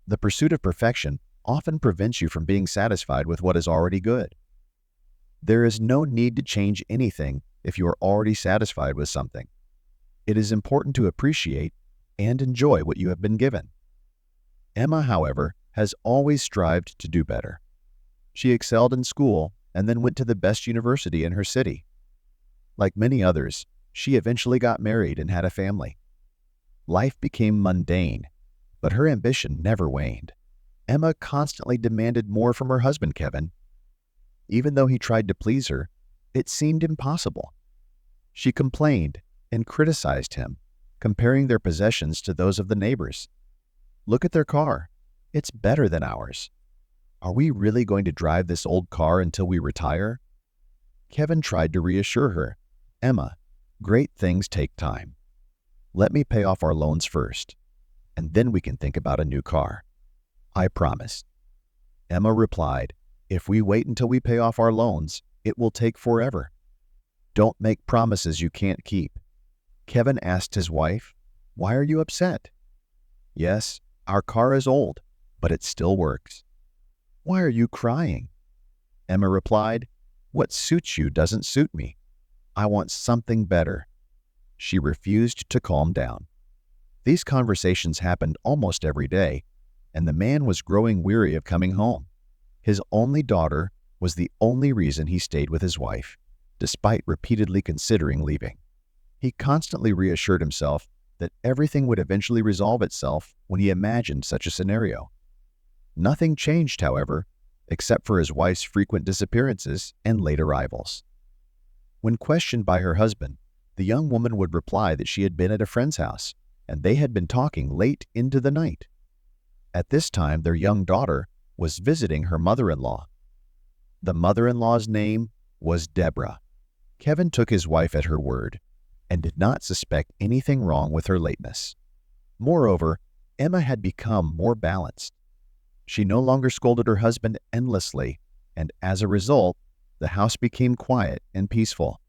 The pursuit of perfection often prevents you from being satisfied with what is already good. There is no need to change anything if you are already satisfied with something. It is important to appreciate and enjoy what you have been given. Emma, however, has always strived to do better. She excelled in school and then went to the best university in her city. Like many others, she eventually got married and had a family. Life became mundane, but her ambition never waned. Emma constantly demanded more from her husband, Kevin. Even though he tried to please her, it seemed impossible. She complained and criticized him, comparing their possessions to those of the neighbors. Look at their car. It's better than ours. Are we really going to drive this old car until we retire? Kevin tried to reassure her. Emma, great things take time. Let me pay off our loans first, and then we can think about a new car. I promise. Emma replied, if we wait until we pay off our loans, it will take forever. Don't make promises you can't keep. Kevin asked his wife, why are you upset? Yes, our car is old, but it still works. Why are you crying? Emma replied, what suits you doesn't suit me. I want something better. She refused to calm down. These conversations happened almost every day, and the man was growing weary of coming home. His only daughter was the only reason he stayed with his wife, despite repeatedly considering leaving. He constantly reassured himself that everything would eventually resolve itself when he imagined such a scenario. Nothing changed, however, except for his wife's frequent disappearances and late arrivals. When questioned by her husband, the young woman would reply that she had been at a friend's house, and they had been talking late into the night. At this time, their young daughter was visiting her mother-in-law. The mother-in-law's name was Deborah. Kevin took his wife at her word and did not suspect anything wrong with her lateness. Moreover, Emma had become more balanced. She no longer scolded her husband endlessly, and as a result, the house became quiet and peaceful.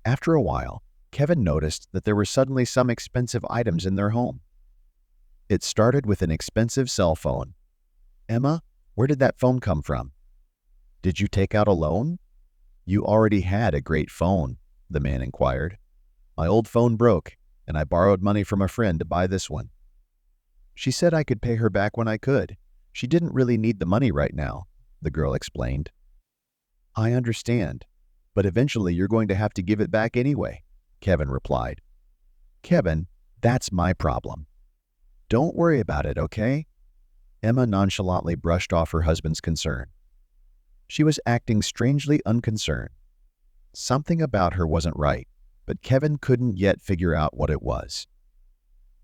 After a while, Kevin noticed that there were suddenly some expensive items in their home. It started with an expensive cell phone. Emma, where did that phone come from? Did you take out a loan? You already had a great phone, the man inquired. My old phone broke, and I borrowed money from a friend to buy this one. She said I could pay her back when I could. She didn't really need the money right now, the girl explained. I understand, but eventually you're going to have to give it back anyway, Kevin replied. Kevin, that's my problem. Don't worry about it, okay? Emma nonchalantly brushed off her husband's concern. She was acting strangely unconcerned. Something about her wasn't right, but Kevin couldn't yet figure out what it was.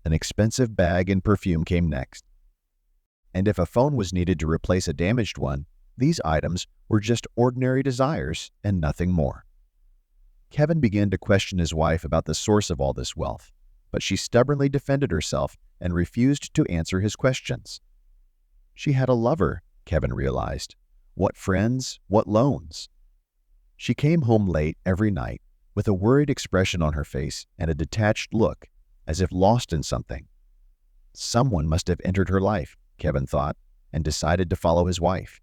An expensive bag and perfume came next. And if a phone was needed to replace a damaged one, these items were just ordinary desires and nothing more. Kevin began to question his wife about the source of all this wealth, but she stubbornly defended herself and refused to answer his questions. She had a lover, Kevin realized. What friends, what loans? She came home late every night with a worried expression on her face and a detached look, as if lost in something. Someone must have entered her life, Kevin thought, and decided to follow his wife.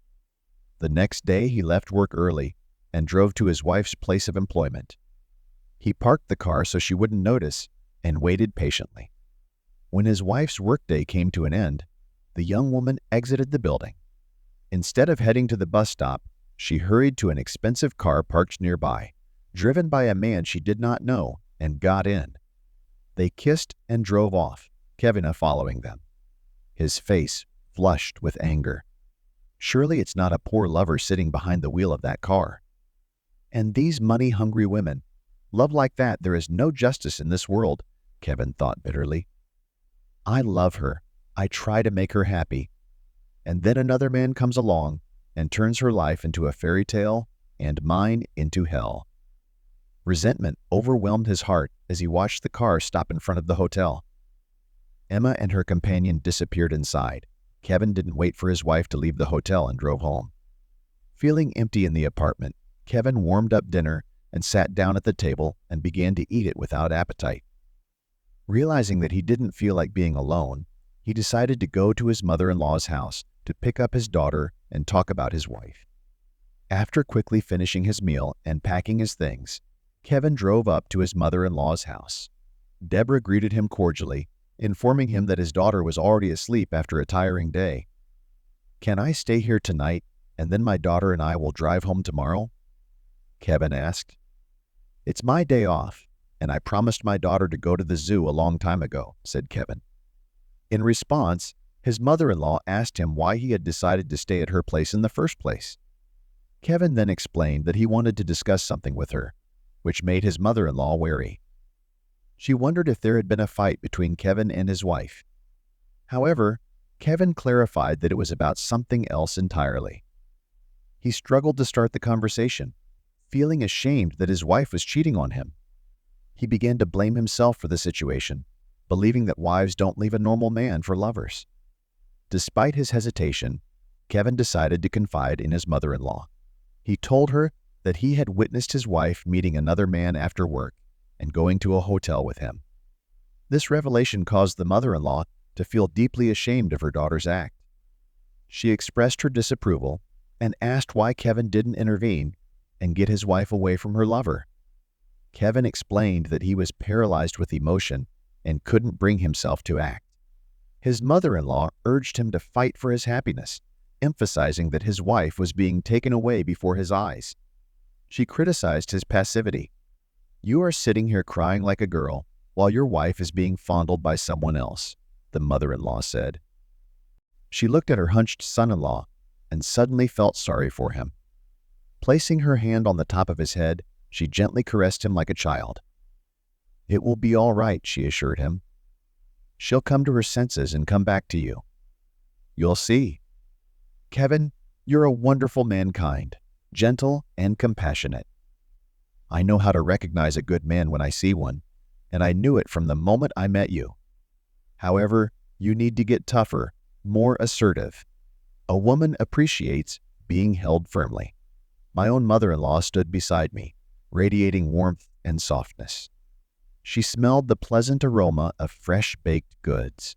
The next day he left work early and drove to his wife's place of employment. He parked the car so she wouldn't notice and waited patiently. When his wife's workday came to an end, the young woman exited the building. Instead of heading to the bus stop, she hurried to an expensive car parked nearby, driven by a man she did not know, and got in. They kissed and drove off, Kevin following them. His face flushed with anger. Surely it's not a poor lover sitting behind the wheel of that car. And these money-hungry women. Love like that, there is no justice in this world, Kevin thought bitterly. I love her. I try to make her happy. And then another man comes along and turns her life into a fairy tale and mine into hell. Resentment overwhelmed his heart as he watched the car stop in front of the hotel. Emma and her companion disappeared inside. Kevin didn't wait for his wife to leave the hotel and drove home. Feeling empty in the apartment, Kevin warmed up dinner and sat down at the table and began to eat it without appetite. Realizing that he didn't feel like being alone, he decided to go to his mother-in-law's house to pick up his daughter and talk about his wife. After quickly finishing his meal and packing his things, Kevin drove up to his mother-in-law's house. Deborah greeted him cordially, informing him that his daughter was already asleep after a tiring day. "Can I stay here tonight, and then my daughter and I will drive home tomorrow?" Kevin asked. "It's my day off, and I promised my daughter to go to the zoo a long time ago," said Kevin. In response, his mother-in-law asked him why he had decided to stay at her place in the first place. Kevin then explained that he wanted to discuss something with her, which made his mother-in-law wary. She wondered if there had been a fight between Kevin and his wife. However, Kevin clarified that it was about something else entirely. He struggled to start the conversation, feeling ashamed that his wife was cheating on him. He began to blame himself for the situation, believing that wives don't leave a normal man for lovers. Despite his hesitation, Kevin decided to confide in his mother-in-law. He told her that he had witnessed his wife meeting another man after work and going to a hotel with him. This revelation caused the mother-in-law to feel deeply ashamed of her daughter's act. She expressed her disapproval and asked why Kevin didn't intervene and get his wife away from her lover. Kevin explained that he was paralyzed with emotion and couldn't bring himself to act. His mother-in-law urged him to fight for his happiness, emphasizing that his wife was being taken away before his eyes. She criticized his passivity. "You are sitting here crying like a girl while your wife is being fondled by someone else," the mother-in-law said. She looked at her hunched son-in-law and suddenly felt sorry for him. Placing her hand on the top of his head, she gently caressed him like a child. "It will be all right," she assured him. "She'll come to her senses and come back to you. You'll see. Kevin, you're a wonderful mankind, gentle and compassionate. I know how to recognize a good man when I see one, and I knew it from the moment I met you. However, you need to get tougher, more assertive. A woman appreciates being held firmly." My own mother-in-law stood beside me, radiating warmth and softness. She smelled the pleasant aroma of fresh-baked goods.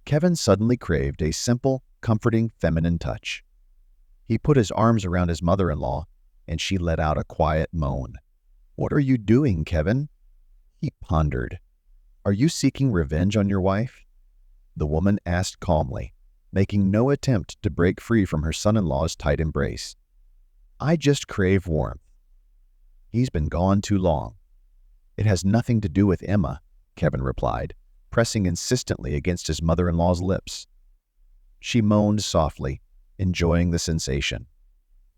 Kevin suddenly craved a simple, comforting feminine touch. He put his arms around his mother-in-law, and she let out a quiet moan. "What are you doing, Kevin?" He pondered. "Are you seeking revenge on your wife?" The woman asked calmly, making no attempt to break free from her son-in-law's tight embrace. "I just crave warmth. He's been gone too long." "It has nothing to do with Emma," Kevin replied, pressing insistently against his mother-in-law's lips. She moaned softly, enjoying the sensation.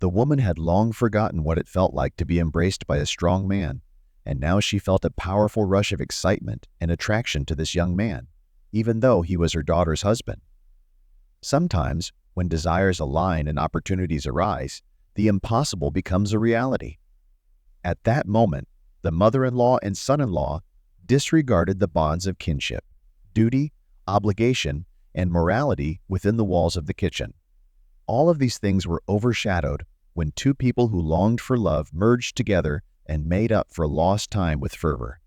The woman had long forgotten what it felt like to be embraced by a strong man, and now she felt a powerful rush of excitement and attraction to this young man, even though he was her daughter's husband. Sometimes, when desires align and opportunities arise, the impossible becomes a reality. At that moment, the mother-in-law and son-in-law disregarded the bonds of kinship, duty, obligation, and morality within the walls of the kitchen. All of these things were overshadowed when two people who longed for love merged together and made up for lost time with fervor.